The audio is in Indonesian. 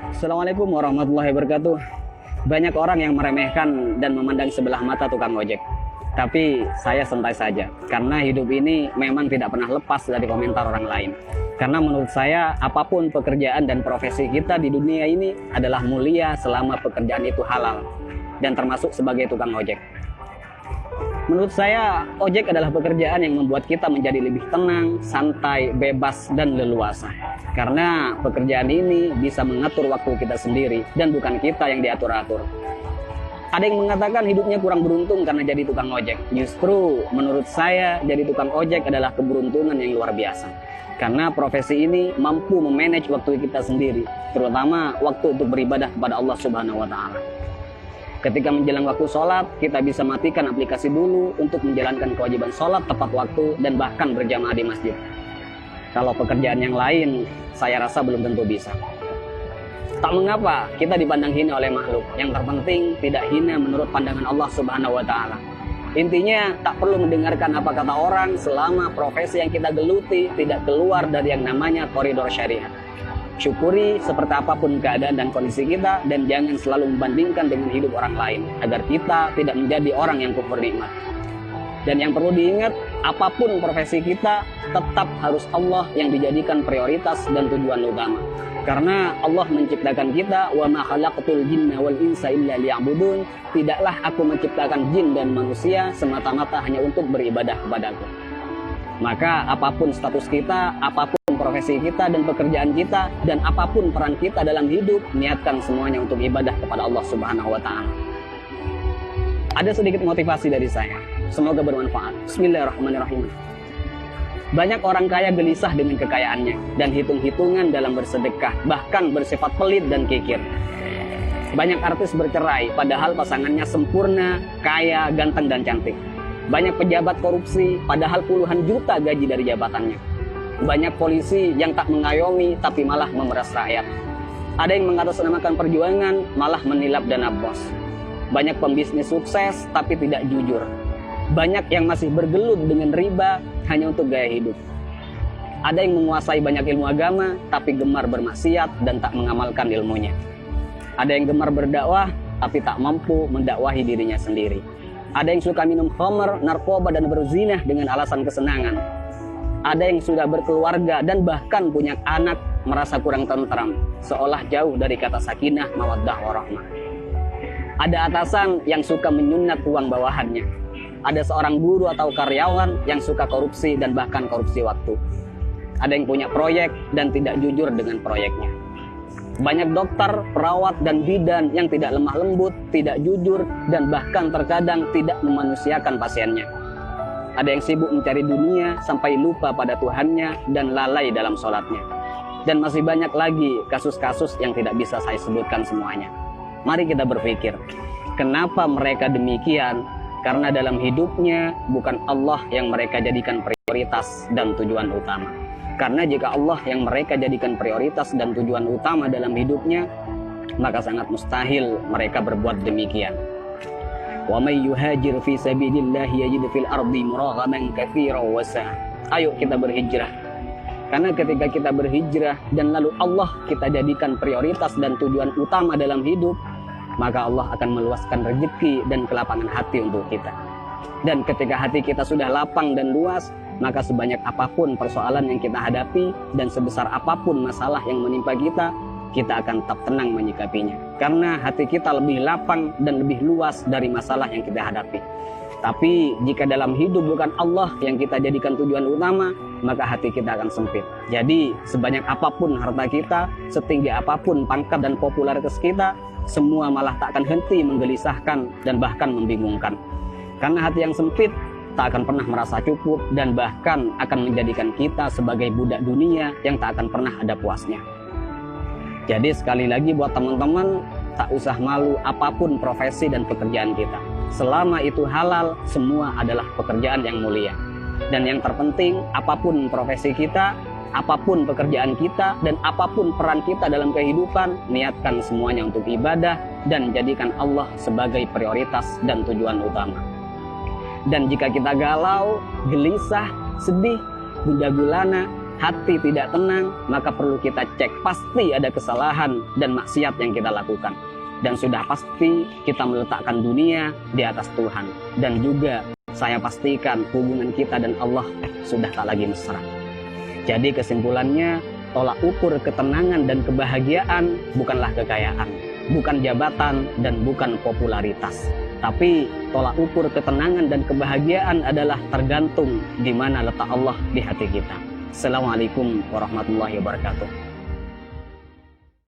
Assalamualaikum warahmatullahi wabarakatuh. Banyak orang yang meremehkan dan memandang sebelah mata tukang ojek. Tapi saya santai saja, karena hidup ini memang tidak pernah lepas dari komentar orang lain. Karena menurut saya, apapun pekerjaan dan profesi kita di dunia ini adalah mulia selama pekerjaan itu halal, dan termasuk sebagai tukang ojek. Menurut saya, ojek adalah pekerjaan yang membuat kita menjadi lebih tenang, santai, bebas, dan leluasa. Karena pekerjaan ini bisa mengatur waktu kita sendiri dan bukan kita yang diatur-atur. Ada yang mengatakan hidupnya kurang beruntung karena jadi tukang ojek. Justru menurut saya, jadi tukang ojek adalah keberuntungan yang luar biasa. Karena profesi ini mampu memanage waktu kita sendiri, terutama waktu untuk beribadah kepada Allah Subhanahu wa Ta'ala. Ketika menjelang waktu sholat, kita bisa matikan aplikasi dulu untuk menjalankan kewajiban sholat tepat waktu dan bahkan berjamaah di masjid. Kalau pekerjaan yang lain, saya rasa belum tentu bisa. Tak mengapa kita dipandang hina oleh makhluk. Yang terpenting tidak hina menurut pandangan Allah Subhanahu wa Ta'ala. Intinya tak perlu mendengarkan apa kata orang selama profesi yang kita geluti tidak keluar dari yang namanya koridor syariat. Syukuri seperti apapun keadaan dan kondisi kita, dan jangan selalu membandingkan dengan hidup orang lain agar kita tidak menjadi orang yang kufur nikmat. Dan yang perlu diingat, apapun profesi kita tetap harus Allah yang dijadikan prioritas dan tujuan utama. Karena Allah menciptakan kita, wa ma khalaqtul jinna wal insa illa liya'budun. Tidaklah aku menciptakan jin dan manusia semata-mata hanya untuk beribadah kepadaku. Maka apapun status kita, apapun profesi kita dan pekerjaan kita, dan apapun peran kita dalam hidup, niatkan semuanya untuk ibadah kepada Allah Subhanahu wa Ta'ala. Ada sedikit motivasi dari saya, semoga bermanfaat. Bismillahirrahmanirrahim. Banyak orang kaya gelisah dengan kekayaannya dan hitung-hitungan dalam bersedekah, bahkan bersifat pelit dan kikir. Banyak artis bercerai padahal pasangannya sempurna, kaya, ganteng dan cantik. Banyak pejabat korupsi padahal puluhan juta gaji dari jabatannya. Banyak polisi yang tak mengayomi tapi malah memeras rakyat. Ada yang mengatasnamakan perjuangan malah menilap dana bos. Banyak pembisnis sukses tapi tidak jujur. Banyak yang masih bergelut dengan riba hanya untuk gaya hidup. Ada yang menguasai banyak ilmu agama tapi gemar bermaksiat dan tak mengamalkan ilmunya. Ada yang gemar berdakwah tapi tak mampu mendakwahi dirinya sendiri. Ada yang suka minum khamr, narkoba dan berzinah dengan alasan kesenangan. Ada yang sudah berkeluarga dan bahkan punya anak merasa kurang tentram, seolah jauh dari kata sakinah, mawaddah, warahmah. Ada atasan yang suka menyunat uang bawahannya. Ada seorang guru atau karyawan yang suka korupsi dan bahkan korupsi waktu. Ada yang punya proyek dan tidak jujur dengan proyeknya. Banyak dokter, perawat, dan bidan yang tidak lemah lembut, tidak jujur, dan bahkan terkadang tidak memanusiakan pasiennya. Ada yang sibuk mencari dunia sampai lupa pada Tuhannya dan lalai dalam sholatnya. Dan masih banyak lagi kasus-kasus yang tidak bisa saya sebutkan semuanya. Mari kita berpikir, kenapa mereka demikian? Karena dalam hidupnya bukan Allah yang mereka jadikan prioritas dan tujuan utama. Karena jika Allah yang mereka jadikan prioritas dan tujuan utama dalam hidupnya, maka sangat mustahil mereka berbuat demikian. Wa may yuhajir fi sabilillah yajid fil ardi muraghaman katsiran wa sa'a. Ayo kita berhijrah. Karena ketika kita berhijrah dan lalu Allah kita jadikan prioritas dan tujuan utama dalam hidup, maka Allah akan meluaskan rezeki dan kelapangan hati untuk kita. Dan ketika hati kita sudah lapang dan luas, maka sebanyak apapun persoalan yang kita hadapi dan sebesar apapun masalah yang menimpa kita, kita akan tetap tenang menyikapinya. Karena hati kita lebih lapang dan lebih luas dari masalah yang kita hadapi. Tapi jika dalam hidup bukan Allah yang kita jadikan tujuan utama, maka hati kita akan sempit. Jadi sebanyak apapun harta kita, setinggi apapun pangkat dan popularitas kita, semua malah tak akan henti menggelisahkan dan bahkan membingungkan. Karena hati yang sempit tak akan pernah merasa cukup dan bahkan akan menjadikan kita sebagai budak dunia yang tak akan pernah ada puasnya. Jadi sekali lagi buat teman-teman, tak usah malu apapun profesi dan pekerjaan kita. Selama itu halal, semua adalah pekerjaan yang mulia. Dan yang terpenting, apapun profesi kita, apapun pekerjaan kita, dan apapun peran kita dalam kehidupan, niatkan semuanya untuk ibadah dan jadikan Allah sebagai prioritas dan tujuan utama. Dan jika kita galau, gelisah, sedih, gundah gulana, hati tidak tenang, maka perlu kita cek. Pasti ada kesalahan dan maksiat yang kita lakukan. Dan sudah pasti kita meletakkan dunia di atas Tuhan. Dan juga saya pastikan hubungan kita dan Allah sudah tak lagi mesra. Jadi kesimpulannya, tolak ukur ketenangan dan kebahagiaan bukanlah kekayaan, bukan jabatan, dan bukan popularitas. Tapi tolak ukur ketenangan dan kebahagiaan adalah tergantung di mana letak Allah di hati kita. Assalamualaikum warahmatullahi wabarakatuh.